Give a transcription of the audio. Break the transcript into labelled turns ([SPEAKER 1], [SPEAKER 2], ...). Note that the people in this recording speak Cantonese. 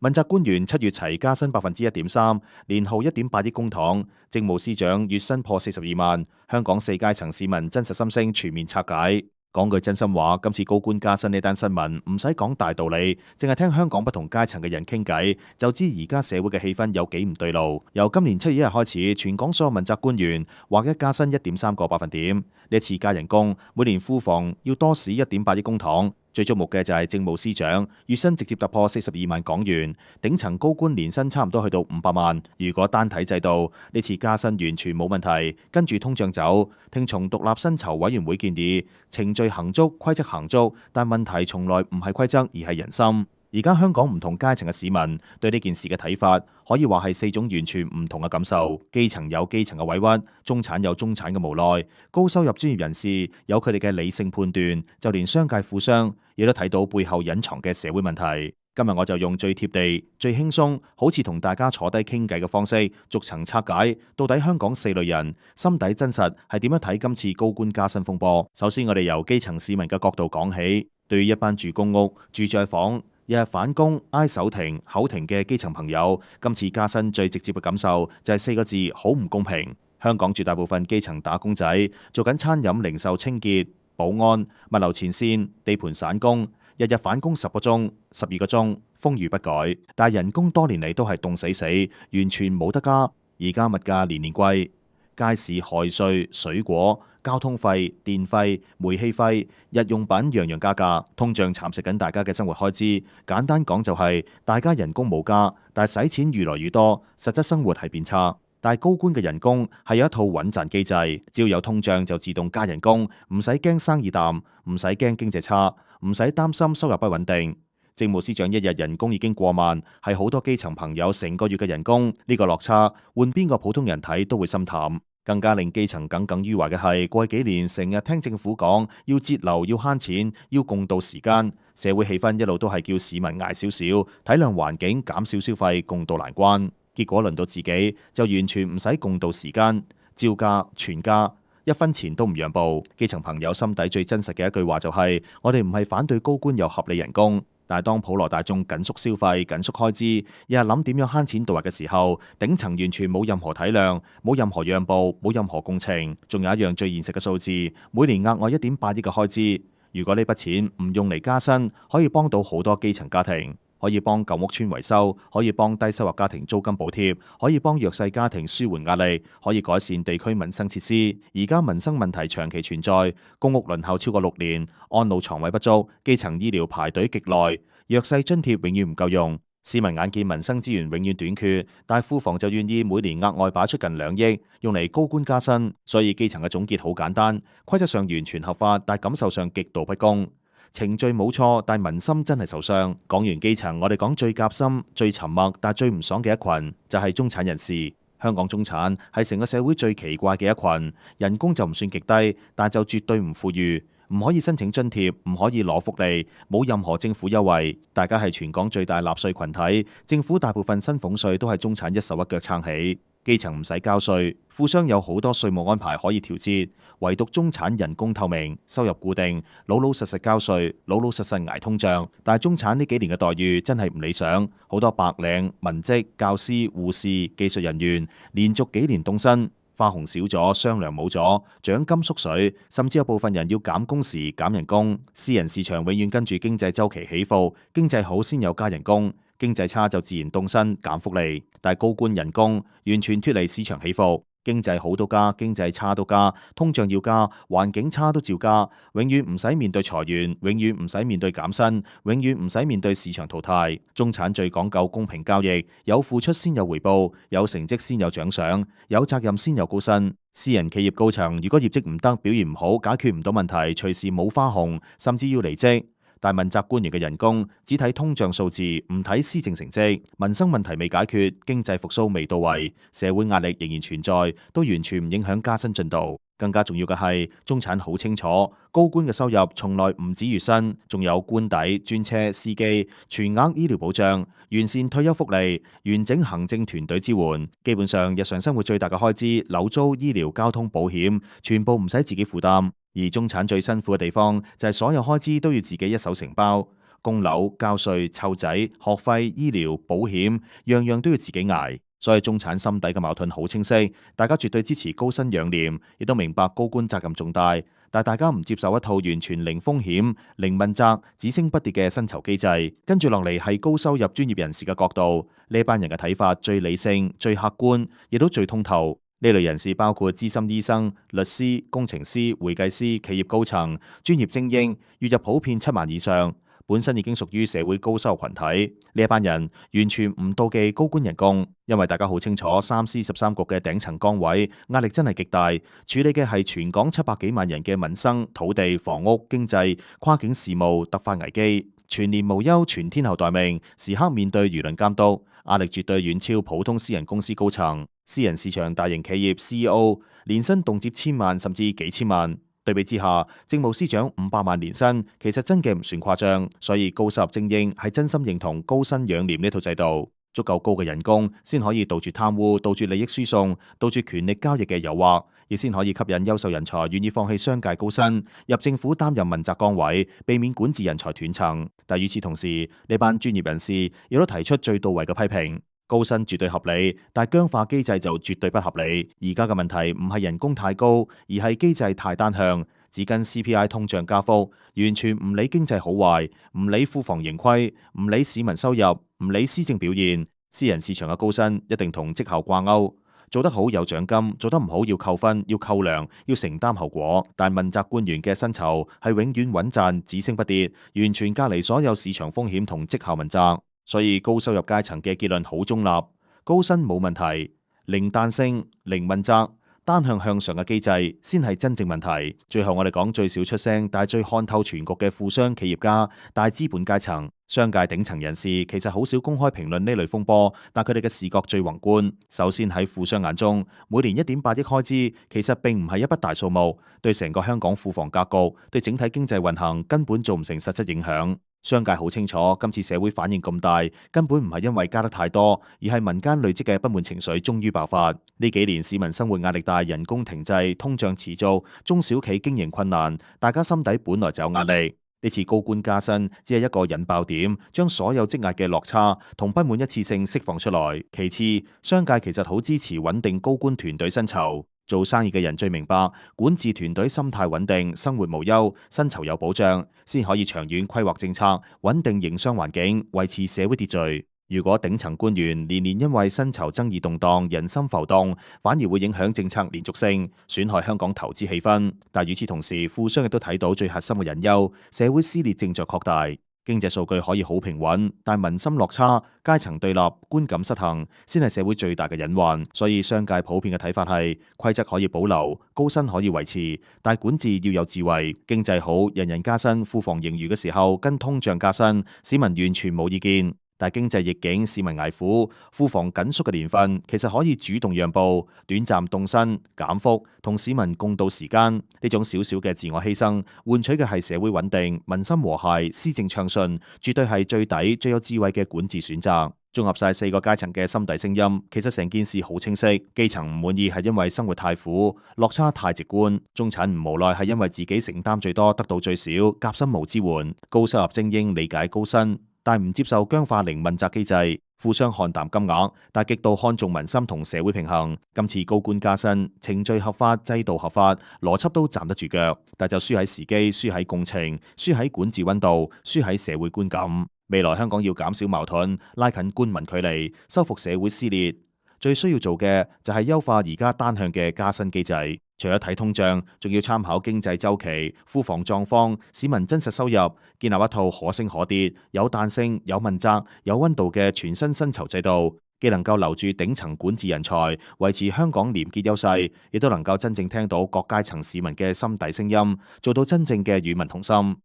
[SPEAKER 1] 問責官員7月齊加薪1.3%，年耗1.8億公帑。政務司長月薪破42萬，香港4階層市民真實心聲全面拆解。講句真心話，今次高官加薪呢單新聞唔使講大道理，淨係聽香港不同階層嘅人傾偈，就知而家社會嘅氣氛有幾唔對路。由今年7月1日開始，全港所有問責官員劃一加薪1.3個百分點。呢一次加人工，每年庫房要多使1.8億公帑。最矚目嘅就係政務司長月薪直接突破42萬港元，頂層高官年薪差唔多去到500萬。如果單睇制度，呢次加薪完全冇問題，跟住通脹走。聽從獨立薪酬委員會建議，程序行足，規則行足，但問題從來唔係規則，而係人心。而家香港唔同階層嘅市民對呢件事嘅睇法，可以話係4種完全唔同嘅感受。基層有基層嘅委屈，中產有中產嘅無奈，高收入專業人士有佢哋嘅理性判斷，就連商界富商亦都睇到背後隱藏嘅社會問題。今日我就用最貼地、最輕鬆，好似同大家坐低傾偈嘅方式，逐層拆解到底香港4類人心底真實係點樣睇今次高官加薪風波。首先，我哋由基層市民嘅角度講起。對於一班住公屋、住帳房、日日返工挨手停口停嘅基層朋友，今次加薪最直接嘅感受就係4個字：好唔公平。香港絕大部分基層打工仔做緊餐飲、零售、清潔、保安、物流前線、地盤散工，日日返工10個鐘、12個鐘，風雨不改，但係人工多年嚟都係凍死死，完全冇得加。而家物價年年貴，街市害稅、水果、交通費、電費、煤氣費、日用品樣樣加價，通脹蠶食緊大家嘅生活開支。簡單講就係大家人工冇加，但係使錢越來越多，實質生活係變差。但係高官嘅人工係有一套穩賺機制，只要有通脹就自動加人工，唔使驚生意淡，唔使驚經濟差，唔使擔心收入不穩定。政務司長一日人工已經過萬，係好多基層朋友成個月嘅人工。呢個落差換邊個普通人睇都會心淡。更加令基層耿耿於懷嘅係，過去幾年成日聽政府講要節流、要慳錢、要共度時間，社會氣氛一路都係叫市民捱少少，體諒環境，減少消費，共度難關。結果輪到自己就完全唔使共度時間，照加全加，一分錢都唔讓步。基層朋友心底最真實嘅一句話就係：我哋唔係反對高官有合理人工。但係當普羅大眾緊縮消費、緊縮開支，日日諗點樣慳錢度日嘅時候，頂層完全冇任何體諒，冇任何讓步，冇任何共情。仲有一樣最現實嘅數字，每年額外1.8億嘅開支。如果呢筆錢唔用嚟加薪，可以幫到好多基層家庭，可以幫舊屋邨維修，可以幫低收入家庭租金補貼，可以幫弱勢家庭舒緩壓力，可以改善地區民生設施。而家民生問題長期存在，公屋輪候超過6年，安老床位不足，基層醫療排隊極耐，弱勢津貼永遠唔夠用。市民眼見民生資源永遠短缺，但庫房就願意每年額外擺出近2億用嚟高官加薪。所以基層嘅總結好簡單，規則上完全合法，但感受上極度不公。程序冇錯，但民心真係受傷。講完基層，我哋講最夾心、最沉默但最唔爽嘅一群，就係中產人士。香港中產係成個社會最奇怪嘅一群，人工就唔算極低，但就絕對唔富裕，唔可以申請津貼，唔可以攞福利，冇任何政府優惠。大家係全港最大納稅群體，政府大部分薪俸稅都係中產一手一腳撐起。基層唔使交稅，富商有好多稅務安排可以調節，唯獨中產人工透明，收入固定，老老實實交稅，老老實實捱通脹。但係中產呢幾年嘅待遇真係唔理想，好多白領、文職、教師、護士、技術人員連續幾年凍薪，花紅少咗，雙糧冇咗，獎金縮水，甚至有部分人要減工時、減人工。私人市場永遠跟住經濟週期起伏，經濟好先有加人工，經濟差就自然凍薪減福利。但係高官人工完全脫離市場起伏，經濟好都加，經濟差都加，通脹要加，環境差都照加，永遠唔使面對裁員，永遠唔使面對減薪，永遠唔使面對市場淘汰。中產最講究公平交易，有付出先有回報，有成績先有獎賞，有責任先有高薪。私人企業高層如果業績唔得，表現唔好，解決唔到問題，隨時冇花紅，甚至要離職。但問責官員嘅人工只睇通脹數字，唔睇施政成績。民生問題未解決，經濟復甦未到位，社會壓力仍然存在，都完全唔影響加薪進度。更加重要嘅係，中產好清楚，高官嘅收入從來唔止月薪，仲有官邸、專車、司機、全額醫療保障、完善退休福利、完整行政團隊支援。基本上，日常生活最大嘅開支，樓租、醫療、交通、保險，全部唔使自己負擔。而中產最辛苦嘅地方就係所有開支都要自己一手承包。供樓、交稅、湊仔、學費、醫療、保險，樣樣都要自己捱。所以中產心底嘅矛盾好清晰，大家絕對支持高薪養廉，亦都明白高官責任重大，但大家唔接受一套完全零風險、零問責、只升不跌嘅薪酬機制。跟住落嚟係高收入專業人士嘅角度，呢班人嘅睇法最理性、最客觀，亦都最通透。呢類人士包括資深醫生、律師、工程師、會計師、企業高層、專業精英，月入普遍7萬以上，本身已經屬於社會高收入群體。呢一班人完全唔妒忌高官人工，因為大家好清楚3司13局嘅頂層崗位壓力真係極大，處理嘅係全港700幾萬人嘅民生、土地、房屋、經濟、跨境事務、突發危機，全年無休，全天候待命，時刻面對輿論監督，壓力絕對遠超普通私人公司高層。私人市場大型企業 CEO 年薪動輒千萬甚至幾千萬，對比之下，政務司長500萬年薪其實真嘅唔算誇張，所以高收入精英係真心認同高薪養廉呢套制度，足夠高嘅人工先可以杜絕貪污、杜絕利益輸送、杜絕權力交易嘅誘惑，亦先可以吸引優秀人才願意放棄商界高薪入政府擔任問責崗位，避免管治人才斷層。但與此同時，呢班專業人士亦都提出最到位嘅批評。高薪絕對合理，但僵化機制就絕對不合理。而家嘅問題唔係人工太高，而係機制太單向，只跟 CPI 通脹加幅，完全唔理經濟好壞，唔理庫房盈虧，唔理市民收入，唔理施政表現。私人市場嘅高薪一定同績效掛鈎，做得好有獎金，做得唔好要扣分、要扣糧、要承擔後果。但問責官員嘅薪酬係永遠穩賺，只升不跌，完全隔離所有市場風險同績效問責。所以高收入階層嘅結論好中立，高薪冇問題，零彈性、零問責、單向上嘅機制先係真正問題。最後我哋講最少出聲，但係最看透全局嘅富商企業家、大資本階層、商界頂層人士，其實好少公開評論呢類風波，但佢哋嘅視覺最宏觀。首先喺富商眼中，每年1.8億開支其實並唔係一筆大數目，對成個香港庫房格局、對整體經濟運行根本造唔成實質影響。商界好清楚，今次社會反應咁大，根本唔係因為加得太多，而係民間累積嘅不滿情緒終於爆發。呢幾年市民生活壓力大，人工停滯，通脹持續，中小企經營困難，大家心底本來就有壓力。呢次高官加薪只係一個引爆點，將所有積壓嘅落差同不滿一次性釋放出來。其次，商界其實好支持穩定高官團隊薪酬。做生意嘅人最明白，管治團隊心態穩定，生活無憂，薪酬有保障，先可以長遠規劃政策，穩定營商環境，維持社會秩序。如果頂層官員年年因為薪酬爭議動盪，人心浮動，反而會影響政策連續性，損害香港投資氣氛。但與此同時，富商亦都睇到最核心嘅隱憂，社會撕裂正在擴大。經濟數據可以好平穩，但民心落差、階層對立、觀感失衡，先係社會最大嘅隱患。所以商界普遍嘅睇法係，規則可以保留，高薪可以維持，但管治要有智慧。經濟好，人人加薪，庫房盈餘嘅時候跟通脹加薪，市民完全冇意見。但經濟逆境，市民捱苦，庫房緊縮嘅年份，其實可以主動讓步，短暫凍薪減幅，同市民共度時間。呢種少少嘅自我犧牲，換取嘅係社會穩定、民心和諧、施政暢順，絕對係最抵、最有智慧嘅管治選擇。綜合晒4個階層嘅心底聲音，其實成件事好清晰。基層唔滿意係因為生活太苦，落差太直觀；中產唔無奈係因為自己承擔最多，得到最少，夾心無支援；高收入精英理解高薪，但唔接受僵化零問責機制。富商看淡金額，但極度看重民心同社會平衡。今次高官加薪，程序合法、制度合法，邏輯都站得住腳，但就輸喺時機、輸喺共情、輸喺管治溫度、輸喺社會觀感。未來香港要減少矛盾，拉近官民距離，修復社會撕裂，最需要做嘅就係優化而家單向嘅加薪機制。除咗睇通脹，仲要參考經濟週期、庫房狀況、市民真實收入，建立一套可升可跌、有彈性、有問責、有溫度嘅全新薪酬制度，既能夠留住頂層管治人才，維持香港廉潔優勢，亦都能夠真正聽到各階層市民嘅心底聲音，做到真正嘅與民同心。